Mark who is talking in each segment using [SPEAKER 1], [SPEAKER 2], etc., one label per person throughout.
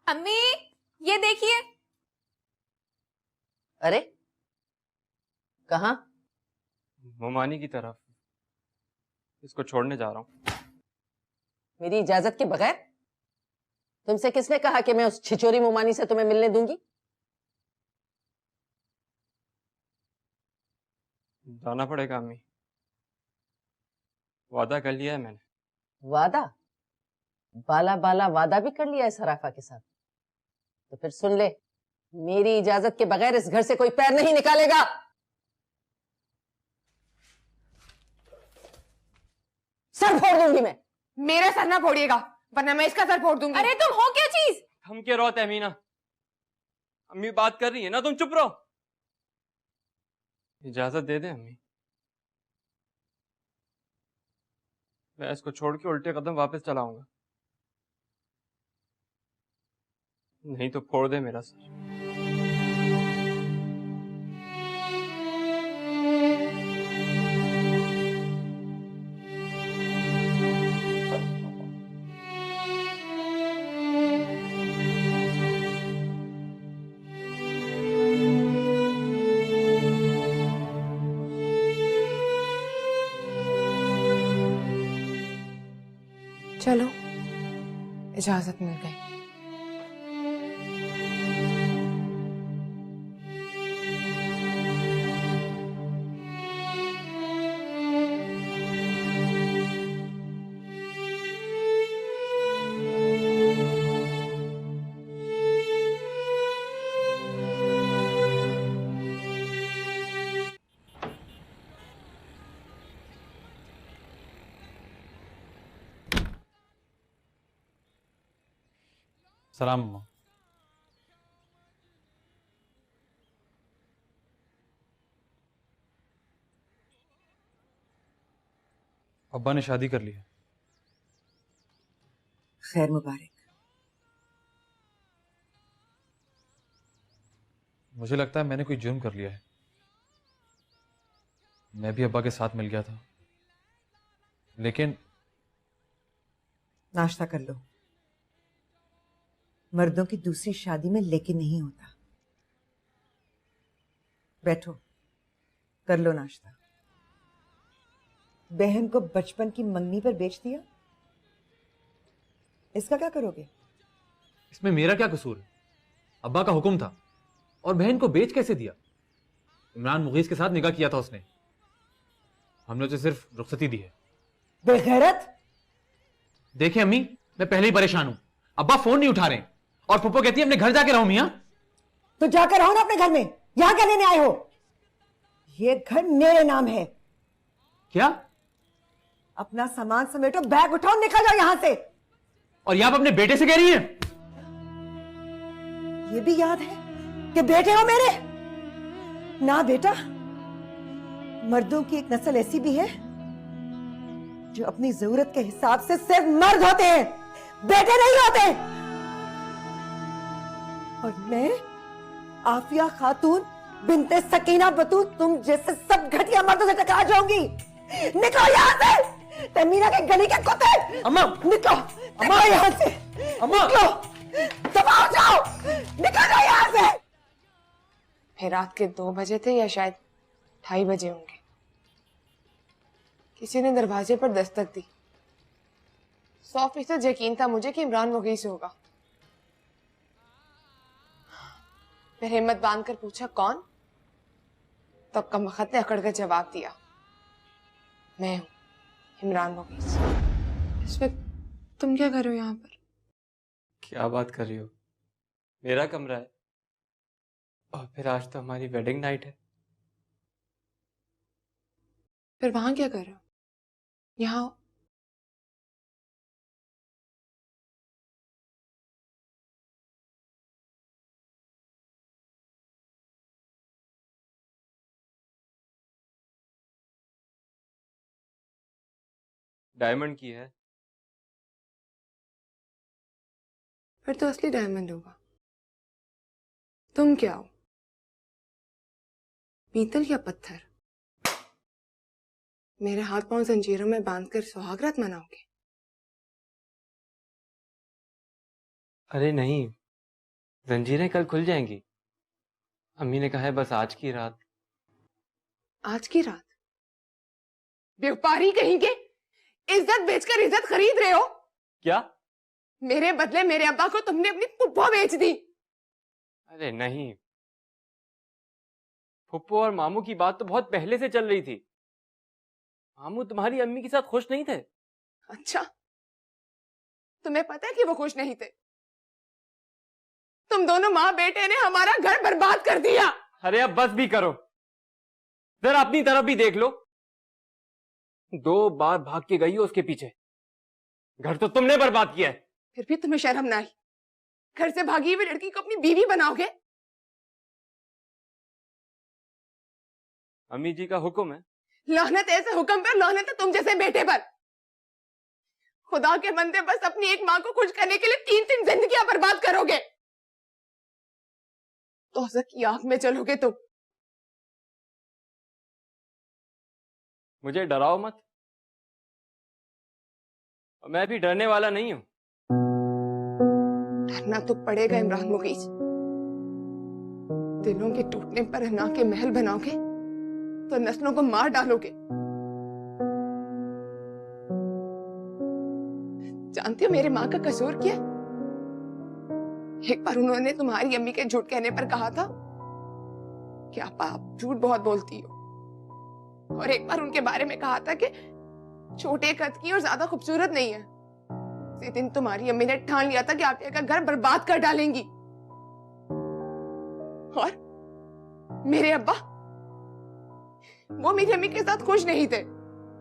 [SPEAKER 1] अम्मी, ये देखिए।
[SPEAKER 2] अरे कहाँ?
[SPEAKER 3] मोमानी की तरफ। इसको छोड़ने जा रहा हूँ।
[SPEAKER 2] मेरी इजाजत के बगैर? तुमसे किसने कहा कि मैं उस छिचोरी मुमानी से तुम्हें मिलने दूंगी?
[SPEAKER 3] जाना पड़ेगा अम्मी, वादा कर लिया है मैंने।
[SPEAKER 2] वादा? बाला बाला वादा भी कर लिया है सराफा के साथ? तो फिर सुन ले, मेरी इजाजत के बगैर इस घर से कोई पैर नहीं निकालेगा। सर फोड़ दूंगी मैं।
[SPEAKER 1] मेरा सर ना फोड़िएगा, वरना मैं इसका सर फोड़ दूंगी। अरे तुम हो क्या चीज?
[SPEAKER 3] थम के रहो तहमीना, अम्मी बात कर रही है ना, तुम चुप रहो। इजाजत दे दे अम्मी, मैं इसको छोड़ के उल्टे कदम वापस चलाऊंगा, नहीं तो फोड़ दे मेरा सर।
[SPEAKER 1] चलो, इजाजत मिल गई।
[SPEAKER 4] सलाम अम्मा। अब्बा ने शादी कर ली है।
[SPEAKER 5] खैर मुबारक।
[SPEAKER 4] मुझे लगता है मैंने कोई जुर्म कर लिया है। मैं भी अब्बा के साथ मिल गया था, लेकिन
[SPEAKER 5] नाश्ता कर लो। मर्दों की दूसरी शादी में लेकिन नहीं होता। बैठो, कर लो नाश्ता। बहन को बचपन की मंगनी पर बेच दिया, इसका क्या करोगे?
[SPEAKER 4] इसमें मेरा क्या कसूर है? अब्बा का हुक्म था, और बहन को बेच कैसे दिया? इमरान मुगीस के साथ निकाह किया था उसने, हमने तो सिर्फ रुखसती दी है।
[SPEAKER 5] बेगैरत!
[SPEAKER 4] देखिए अम्मी, मैं पहले ही परेशान हूं। अब्बा फोन नहीं उठा रहे और पप्पो कहती है अपने घर जाके रहो। मियां
[SPEAKER 5] तो जाकर रहो ना अपने घर में, यहां क्या लेने आए हो? ये घर मेरे नाम है।
[SPEAKER 4] क्या?
[SPEAKER 5] अपना सामान समेटो, बैग उठाओ, निकल जाओ यहां से।
[SPEAKER 4] और यहां आप अपने बेटे से कह रही हैं?
[SPEAKER 5] ये भी याद है कि बेटे हो मेरे? ना बेटा, मर्दों की एक नस्ल ऐसी भी है जो अपनी जरूरत के हिसाब से सिर्फ मर्द होते हैं, बेटे नहीं होते। और मैं आफिया खातून बिनते सकीना बतूल तुम जैसे सब घटिया मर्दों से टकरा जाऊंगी। निकलो यहां से, तमीना के गली के कुत्ते!
[SPEAKER 4] अम्मा!
[SPEAKER 5] निकलो, अम्मा यहां से!
[SPEAKER 4] अम्मा!
[SPEAKER 5] निकलो, दबाओ जाओ, निकल जाओ यहां से।
[SPEAKER 1] फिर रात के 2 बजे थे या शायद 2:30 बजे होंगे। किसी ने दरवाजे पर दस्तक दी। 100% यकीन था मुझे कि इमरान मुगीस होगा। फिर हिम्मत बांधकर पूछा कौन, तो कमबख्त ने अकड़ कर जवाब दिया, मैं हूं इमरान मुगीस। इस वक्त तुम क्या कर रहे हो यहाँ पर?
[SPEAKER 3] क्या बात कर रही हो, मेरा कमरा है, और फिर आज तो हमारी वेडिंग नाइट है।
[SPEAKER 1] फिर वहां क्या कर रहे हो? यहाँ आओ।
[SPEAKER 3] डायमंड की है।
[SPEAKER 1] फिर तो असली डायमंड होगा। तुम क्या हो, पीतल या पत्थर? मेरे हाथ पांव जंजीरों में बांधकर सुहागरात मनाओगे?
[SPEAKER 3] अरे नहीं, जंजीरें कल खुल जाएंगी। अम्मी ने कहा है बस आज की रात।
[SPEAKER 1] आज की रात? व्यापारी कहीं के, इज्जत बेचकर इज्जत खरीद रहे हो?
[SPEAKER 3] क्या?
[SPEAKER 1] मेरे बदले मेरे अब्बा को तुमने अपनी फुप्पो बेच दी।
[SPEAKER 3] अरे नहीं, फुप्पो और मामू की बात तो बहुत पहले से चल रही थी। मामू तुम्हारी अम्मी के साथ खुश नहीं थे।
[SPEAKER 1] अच्छा, तुम्हें पता है कि वो खुश नहीं थे? तुम दोनों माँ बेटे ने हमारा घर बर्बाद कर दिया।
[SPEAKER 3] अरे अब बस भी करो, जरा अपनी तरफ भी देख लो। 2 बार भाग के गई हो उसके पीछे। घर तो तुमने बर्बाद किया है।
[SPEAKER 1] फिर भी तुम्हें शर्म ना आई? घर से भागी हुई लड़की को अपनी बीवी बनाओगे?
[SPEAKER 3] अम्मी जी का हुक्म है।
[SPEAKER 1] लानत ऐसे हुक्म पर, लानत है तुम जैसे बेटे पर। खुदा के बंदे, बस अपनी एक माँ को खुश करने के लिए 3-3 जिंदगियां बर्बाद करोगे। तौज़ा की आंख में चलोगे तुम।
[SPEAKER 3] मुझे डराओ मत, और मैं भी डरने वाला नहीं हूं।
[SPEAKER 1] डरना तो पड़ेगा इमरान मुगीज। दिलों के टूटने पर हना के महल बनाओगे तो नस्लों को मार डालोगे। जानती हो मेरे माँ का कसूर क्या है? एक बार उन्होंने तुम्हारी अम्मी के झूठ कहने पर कहा था कि आप झूठ बहुत बोलती हो, और एक बार उनके बारे में कहा था कि छोटे कद की और ज्यादा खूबसूरत नहीं है। उसी दिन तुम्हारी अम्मी ने ठान लिया था कि आप का घर बर्बाद कर डालेंगी। और मेरे अब्बा, वो मेरी अम्मी के साथ खुश नहीं थे।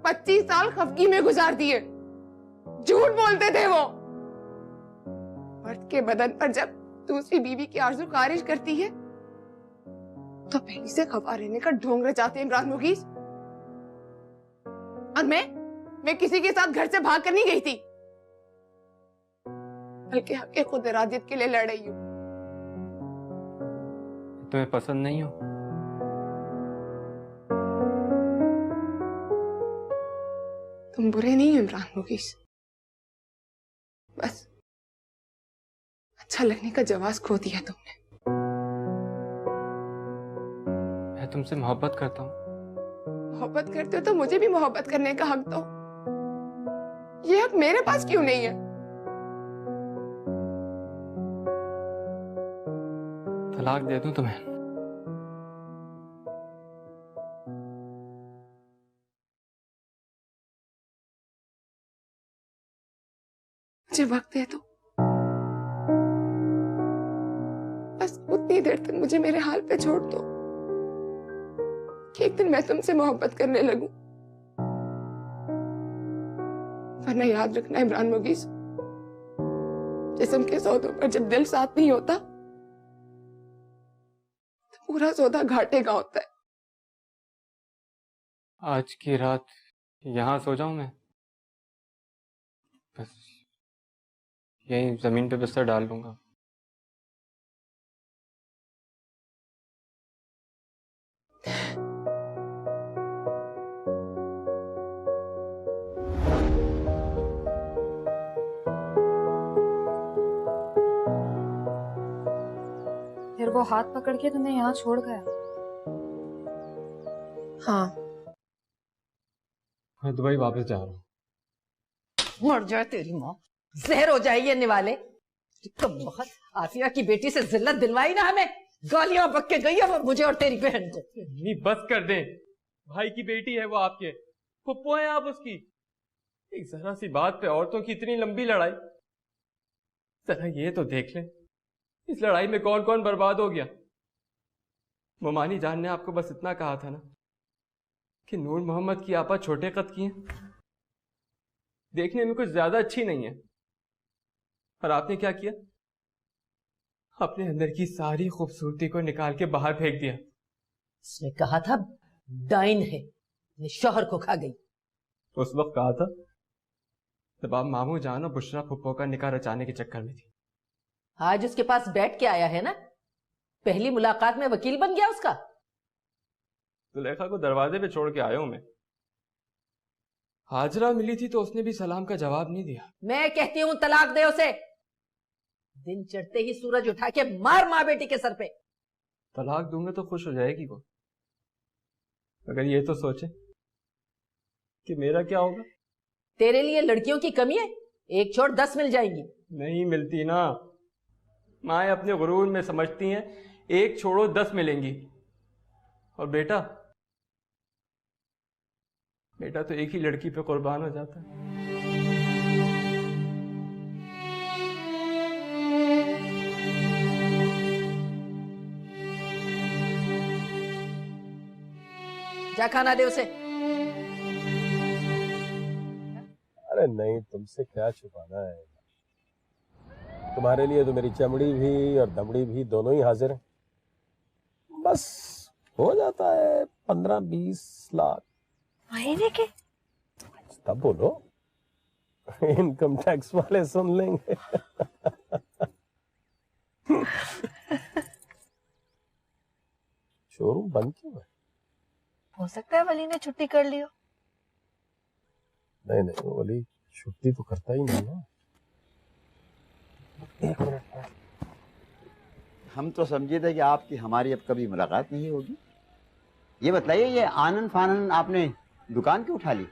[SPEAKER 1] 25 साल खफगी में गुजार दिए। झूठ बोलते थे वो। मर्द के बदन पर जब दूसरी बीवी की आरज़ू खारिज करती है तो पहले से खफा रहने का ढोंग रचाते हैं इमरान मुगीज। और मैं किसी के साथ घर से भाग कर नहीं गई थी, बल्कि हक खुद इरादियत के लिए लड़ रही हूं।
[SPEAKER 3] तुम्हें पसंद नहीं हो?
[SPEAKER 1] तुम बुरे नहीं हो इमरान मुगीज, बस अच्छा लगने का जवाब खो दिया तुमने।
[SPEAKER 3] मैं तुमसे मोहब्बत करता हूँ।
[SPEAKER 1] मोहब्बत करते हो तो मुझे भी मोहब्बत करने का हक दो। ये हक मेरे पास क्यों नहीं है?
[SPEAKER 3] तलाक दे दूं तुम्हें?
[SPEAKER 1] मुझे वक्त दे दो, बस उतनी देर तक मुझे मेरे हाल पे छोड़ दो कि एक दिन मैं तुमसे मोहब्बत करने लगूं। वरना याद रखना इमरान मुगीज, जिस्म के सौदों पर जब दिल साथ नहीं होता तो पूरा सौदा घाटे का होता है।
[SPEAKER 3] आज की रात यहां सो जाऊं मैं? बस यहीं जमीन पे बिस्तर डाल लूंगा।
[SPEAKER 6] फिर वो हाथ पकड़ के तुम्हें यहाँ छोड़ गया?
[SPEAKER 1] हाँ,
[SPEAKER 3] मैं दुबई वापस जा रहा हूँ।
[SPEAKER 2] मर जाए तेरी माँ, जहर हो जाए ये निवाले। कब बहुत आसिया की बेटी से जिल्लत दिलवाई ना हमें। गालियां बक के गई है वो मुझे और तेरी बहन को।
[SPEAKER 3] नहीं बस कर दें, भाई की बेटी है वो आपके, फुप्पो है आप उसकी। एक जरा सी बात पे औरतों की इतनी लंबी लड़ाई। जरा ये तो देख लें, इस लड़ाई में कौन कौन बर्बाद हो गया। मोमानी जान ने आपको बस इतना कहा था ना कि नूर मोहम्मद की आपा छोटे कद की हैं, देखने में कुछ ज्यादा अच्छी नहीं है। और आपने क्या किया? अपने अंदर की सारी खूबसूरती को निकाल के बाहर फेंक दिया।
[SPEAKER 2] उसने कहा था डाइन है, ये शौहर को खा गई।
[SPEAKER 3] उस वक्त कहा था जब आप मामू जान और बुशरा फुप्पो का निकाह रचाने के चक्कर में थी।
[SPEAKER 2] आज उसके पास बैठ के आया है ना, पहली मुलाकात में वकील बन गया उसका।
[SPEAKER 3] जुलेखा को दरवाजे पे छोड़ के आया हूं मैं। हाजरा मिली थी तो उसने भी सलाम का जवाब नहीं दिया।
[SPEAKER 2] मैं कहती हूं तलाक दे उसे। दिन चढ़ते ही सूरज उठा के मार माँ बेटी के सर पे।
[SPEAKER 3] तलाक दूंगा तो खुश हो जाएगी वो, मगर ये तो सोचे कि मेरा क्या होगा।
[SPEAKER 2] तेरे लिए लड़कियों की कमी है? एक छोड़ 10 मिल जाएंगी।
[SPEAKER 3] नहीं मिलती ना, माए अपने गुरूर में समझती हैं एक छोड़ो 10 मिलेंगी। और बेटा तो एक ही लड़की पे कुर्बान हो जाता है।
[SPEAKER 2] जा खाना दे उसे।
[SPEAKER 7] अरे नहीं, तुमसे क्या छुपाना है। तुम्हारे लिए तो मेरी चमड़ी भी और दमड़ी भी दोनों ही हाजिर हैं। बस हो जाता है 15-20 लाख
[SPEAKER 6] महीने के।
[SPEAKER 7] तब बोलो, इनकम टैक्स वाले सुन लेंगे। शोरूम बंद क्यों है?
[SPEAKER 6] हो सकता है वली ने छुट्टी कर ली हो।
[SPEAKER 7] नहीं नहीं, वो वाली छुट्टी तो करता ही नहीं ना। एक मिनट।
[SPEAKER 8] हम तो समझे थे कि आपकी हमारी अब कभी मुलाकात नहीं होगी। ये बताइए, ये आनन फानन आपने दुकान क्यों उठा ली?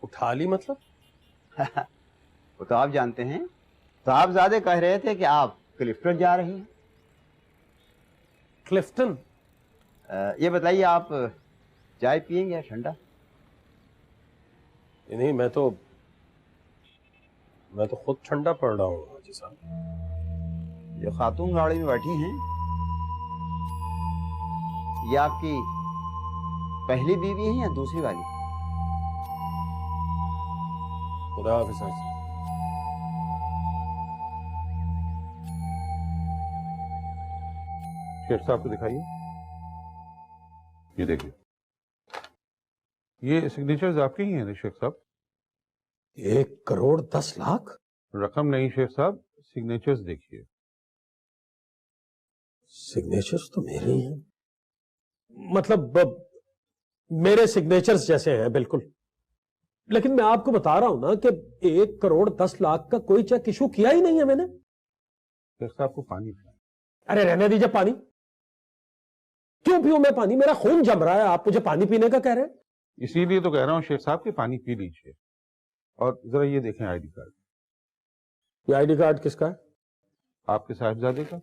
[SPEAKER 7] उठा ली मतलब?
[SPEAKER 8] वो तो आप जानते हैं। साहबजादे कह रहे थे कि आप क्लिफ्टन जा रही हैं।
[SPEAKER 7] क्लिफ्टन?
[SPEAKER 8] ये बताइए, आप चाय पियेंगे या ठंडा?
[SPEAKER 7] नहीं, मैं तो खुद ठंडा पड़ रहा हूँ हाजी साहब।
[SPEAKER 8] जो खातून गाड़ी में बैठी हैं, ये आपकी पहली बीवी है या दूसरी वाली?
[SPEAKER 7] खुदा हाफिज़ हाजी।
[SPEAKER 9] शेख साहब को दिखाइए। ये देखिए, ये सिग्नेचर्स आपके ही हैं ना शेख साहब?
[SPEAKER 7] 1,10,00,000?
[SPEAKER 9] रकम नहीं शेख साहब, सिग्नेचर्स देखिए।
[SPEAKER 7] सिग्नेचर्स तो मेरे ही हैं, मतलब मेरे सिग्नेचर्स जैसे हैं बिल्कुल। लेकिन मैं आपको बता रहा हूं ना कि 1,10,00,000 का कोई चेक इशू किया ही नहीं है मैंने।
[SPEAKER 9] शेख साहब को पानी पिलाएं।
[SPEAKER 7] अरे रहने दीजिए पानी। क्यों पीऊं मैं पानी? मेरा खून जम रहा है, आप मुझे पानी पीने का कह रहे हैं?
[SPEAKER 9] इसीलिए तो कह रहा हूं शेख साहब कि पानी पी लीजिए। और जरा ये देखें आईडी कार्ड।
[SPEAKER 7] ये आईडी कार्ड किसका है?
[SPEAKER 9] आपके साहिबजादे का।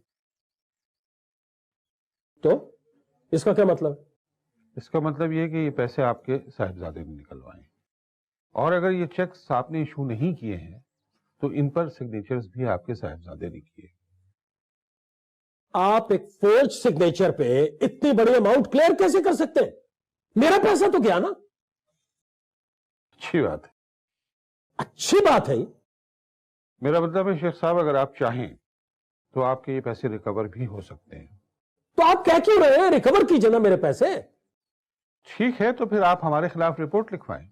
[SPEAKER 7] तो इसका क्या मतलब है?
[SPEAKER 9] इसका मतलब ये कि ये पैसे आपके साहिबजादे ने निकलवाए। और अगर ये चेक्स आपने इशू नहीं किए हैं तो इन पर सिग्नेचर्स भी आपके साहिबजादे ने किए।
[SPEAKER 7] आप एक फोर्ज सिग्नेचर पे इतनी बड़ी अमाउंट क्लियर कैसे कर सकते हैं? मेरा पैसा तो गया ना।
[SPEAKER 9] अच्छी बात है।
[SPEAKER 7] अच्छी बात है।
[SPEAKER 9] मेरा मतलब है शेख साहब, अगर आप चाहें तो आपके ये पैसे रिकवर भी हो सकते हैं।
[SPEAKER 7] तो आप कह क्यों रहे हैं रिकवर कीजिए ना मेरे पैसे?
[SPEAKER 9] ठीक है, तो फिर आप हमारे खिलाफ रिपोर्ट लिखवाएं,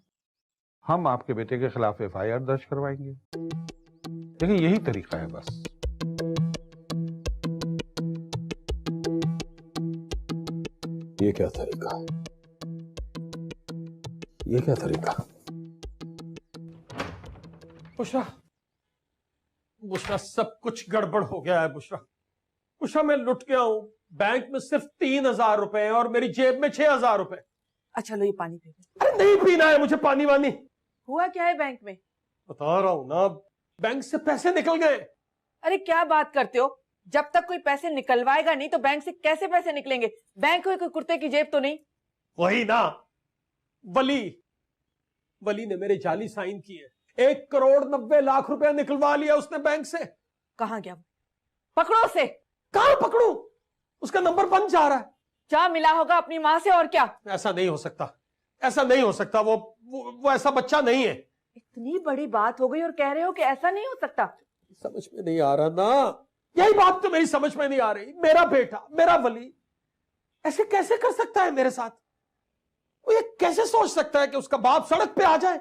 [SPEAKER 9] हम आपके बेटे के खिलाफ FIR दर्ज करवाएंगे। देखिए यही तरीका है बस।
[SPEAKER 7] ये क्या तरीका? ये क्या तरीका? बुशरा, सब कुछ गड़बड़ हो गया है बुशरा, मैं लुट गया हूं। बैंक में सिर्फ 3,000 रुपए और मेरी जेब में 6,000 रुपए।
[SPEAKER 2] अच्छा लो ये पानी पी लो।
[SPEAKER 7] अरे नहीं पीना है मुझे पानी वानी।
[SPEAKER 2] हुआ क्या है बैंक में?
[SPEAKER 7] बता रहा हूं ना, बैंक से पैसे निकल गए।
[SPEAKER 2] अरे क्या बात करते हो? जब तक कोई पैसे निकलवाएगा नहीं तो बैंक से कैसे पैसे निकलेंगे? बैंक कोई कुर्ते की जेब तो नहीं?
[SPEAKER 7] वही ना, वली ने मेरे जाली साइन किए। 1,90,00,000 रुपया निकलवा लिया उसने बैंक से।
[SPEAKER 2] कहां गया? पकड़ो उसे।
[SPEAKER 7] कहां पकड़ू? उसका नंबर बंद जा रहा है।
[SPEAKER 2] क्या मिला होगा अपनी माँ से और क्या?
[SPEAKER 7] ऐसा नहीं हो सकता, ऐसा नहीं हो सकता। वो ऐसा बच्चा नहीं है।
[SPEAKER 2] इतनी बड़ी बात हो गई और कह रहे हो कि ऐसा नहीं हो सकता?
[SPEAKER 7] समझ में नहीं आ रहा ना, यही बात तो मेरी समझ में नहीं आ रही। मेरा बेटा, मेरा वली ऐसे कैसे कर सकता है मेरे साथ? वो ये कैसे सोच सकता है कि उसका बाप सड़क पे आ जाए?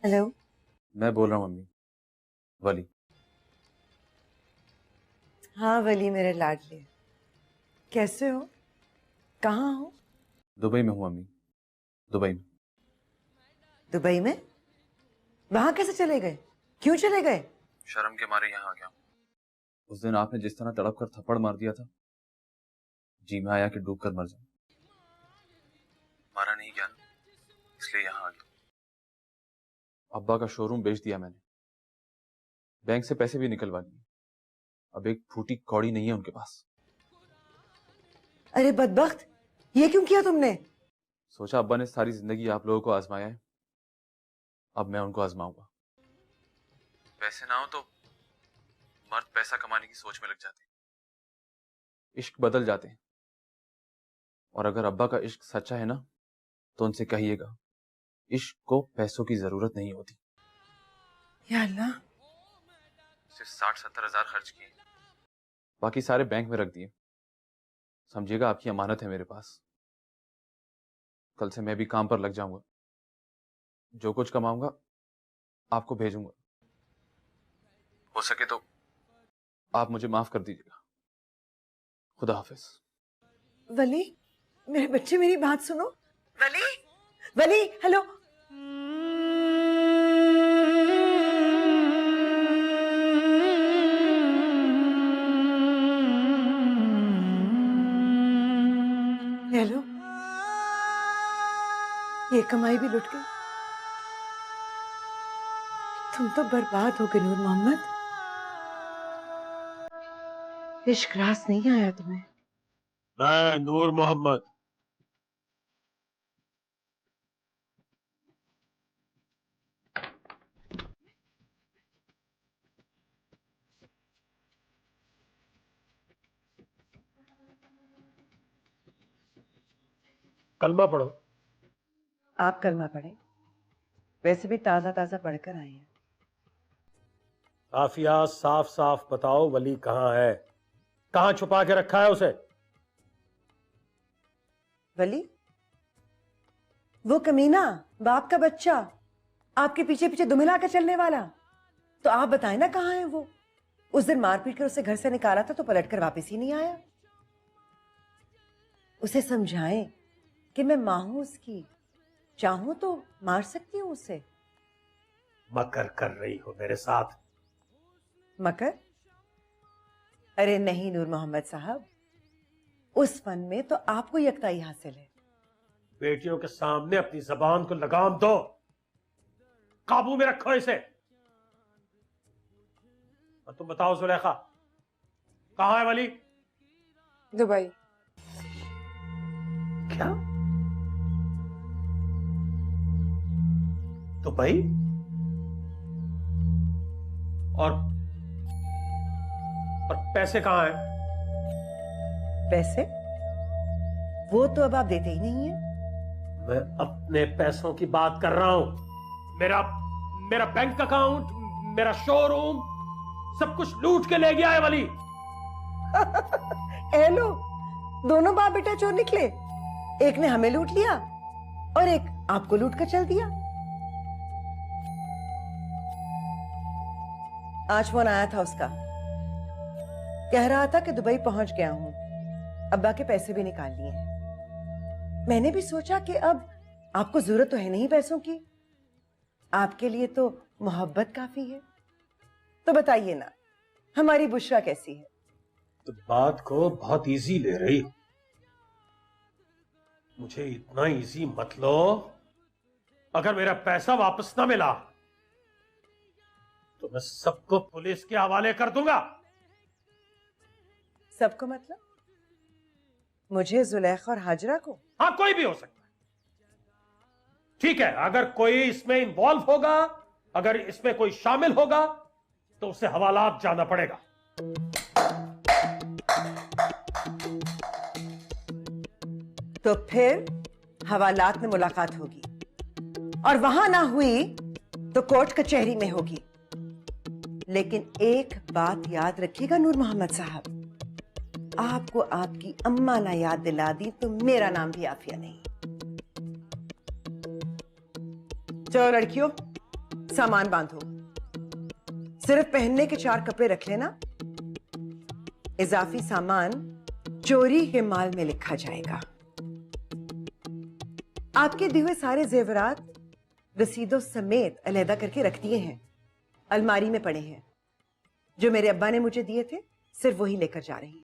[SPEAKER 6] हेलो,
[SPEAKER 4] मैं बोल रहा हूँ मम्मी। वली।
[SPEAKER 5] हाँ वली मेरे लाडले, कैसे हो? कहाँ हो?
[SPEAKER 4] दुबई में हूँ मम्मी। दुबई में।
[SPEAKER 5] दुबई में? वहां कैसे चले गए? क्यों चले गए?
[SPEAKER 4] शर्म के मारे यहाँ आ गया। उस दिन आपने जिस तरह तड़प कर थप्पड़ मार दिया था, जी में आया कि डूब कर मर जाऊं। मारा नहीं गया ना, इसलिए यहाँ आ गया। अब्बा का शोरूम बेच दिया मैंने, बैंक से पैसे भी निकलवा लिए। अब एक फूटी कौड़ी नहीं है उनके पास।
[SPEAKER 5] अरे बदबख्त, ये क्यों किया तुमने?
[SPEAKER 4] सोचा अब्बा ने सारी जिंदगी आप लोगों को आजमाया है, अब मैं उनको आजमाऊंगा। पैसे ना हो तो मर्द पैसा कमाने की सोच में लग जाते हैं, इश्क बदल जाते हैं। और अगर अब्बा का इश्क सच्चा है ना, तो उनसे कहिएगा इश्क को पैसों की जरूरत नहीं होती।
[SPEAKER 5] या अल्लाह,
[SPEAKER 4] सिर्फ 60-70 हजार खर्च किए, बाकी सारे बैंक में रख दिए। समझिएगा आपकी अमानत है मेरे पास। कल से मैं भी काम पर लग जाऊंगा, जो कुछ कमाऊंगा आपको भेजूंगा। हो सके तो आप मुझे माफ कर दीजिएगा। खुदा हाफिज।
[SPEAKER 5] वली, मेरे बच्चे मेरी बात सुनो। वली, वली, हेलो। हेलो, ये कमाई भी लुट गई। तुम तो बर्बाद हो गए नूर मोहम्मद। इश्क रास नहीं आया तुम्हें?
[SPEAKER 7] मैं नूर मोहम्मद। कलमा पढ़ो।
[SPEAKER 5] आप कलमा पढ़े, वैसे भी ताजा ताजा पढ़कर आए हैं।
[SPEAKER 7] आफिया, साफ साफ बताओ वली कहाँ है? कहाँ छुपा के रखा है उसे?
[SPEAKER 5] वली, वो कमीना, बाप का बच्चा, आपके पीछे पीछे दुमिला कर चलने वाला, तो आप बताएं ना कहाँ है वो? उस दिन मारपीट कर उसे घर से निकाला था तो पलट कर वापस ही नहीं आया। उसे समझाएं कि मैं मां हूं उसकी, चाहूं तो मार सकती हूं उसे।
[SPEAKER 7] मकर कर रही हो मेरे साथ?
[SPEAKER 5] मकर? अरे नहीं नूर मोहम्मद साहब, उस फन में तो आपको यकताई हासिल है।
[SPEAKER 7] बेटियों के सामने अपनी जबान को लगाम दो, काबू में रखो इसे। और तुम बताओ जुलेखा, कहाँ है वली?
[SPEAKER 1] दुबई।
[SPEAKER 7] क्या? दुबई? और पैसे कहाँ हैं?
[SPEAKER 5] पैसे? वो तो अब आप देते ही नहीं है।
[SPEAKER 7] मैं अपने पैसों की बात कर रहा हूं। मेरा बैंक अकाउंट, मेरा शोरूम, सब कुछ लूट के ले गया है वली।
[SPEAKER 5] ए लो, दोनों बाप बेटा चोर निकले। एक ने हमें लूट लिया और एक आपको लूट कर चल दिया। आज फोन आया था उसका, कह रहा था कि दुबई पहुंच गया हूं, अब्बा के पैसे भी निकाल लिए हैं। मैंने भी सोचा कि अब आपको जरूरत तो है नहीं पैसों की, आपके लिए तो मोहब्बत काफी है। तो बताइए ना, हमारी बुशरा कैसी है?
[SPEAKER 7] तो बात को बहुत इजी ले रही हो। मुझे इतना इजी मत लो। अगर मेरा पैसा वापस ना मिला तो मैं सबको पुलिस के हवाले कर दूंगा।
[SPEAKER 5] सबको मतलब? मुझे, जुलेखा और हाजरा को?
[SPEAKER 7] हाँ, कोई भी हो सकता है। ठीक है, अगर कोई इसमें इन्वॉल्व होगा, अगर इसमें कोई शामिल होगा, तो उसे हवालात जाना पड़ेगा।
[SPEAKER 5] तो फिर हवालात में मुलाकात होगी, और वहां ना हुई तो कोर्ट कचहरी में होगी। लेकिन एक बात याद रखिएगा नूर मोहम्मद साहब, आपको आपकी अम्मा ना याद दिला दी तो मेरा नाम भी आफिया नहीं। चलो लड़कियों, सामान बांधो। सिर्फ पहनने के 4 कपड़े रख लेना, इजाफी सामान चोरी के माल में लिखा जाएगा। आपके दिए हुए सारे जेवरात रसीदों समेत अलहदा करके रख दिए हैं, अलमारी में पड़े हैं। जो मेरे अब्बा ने मुझे दिए थे सिर्फ वही लेकर जा रही हैं।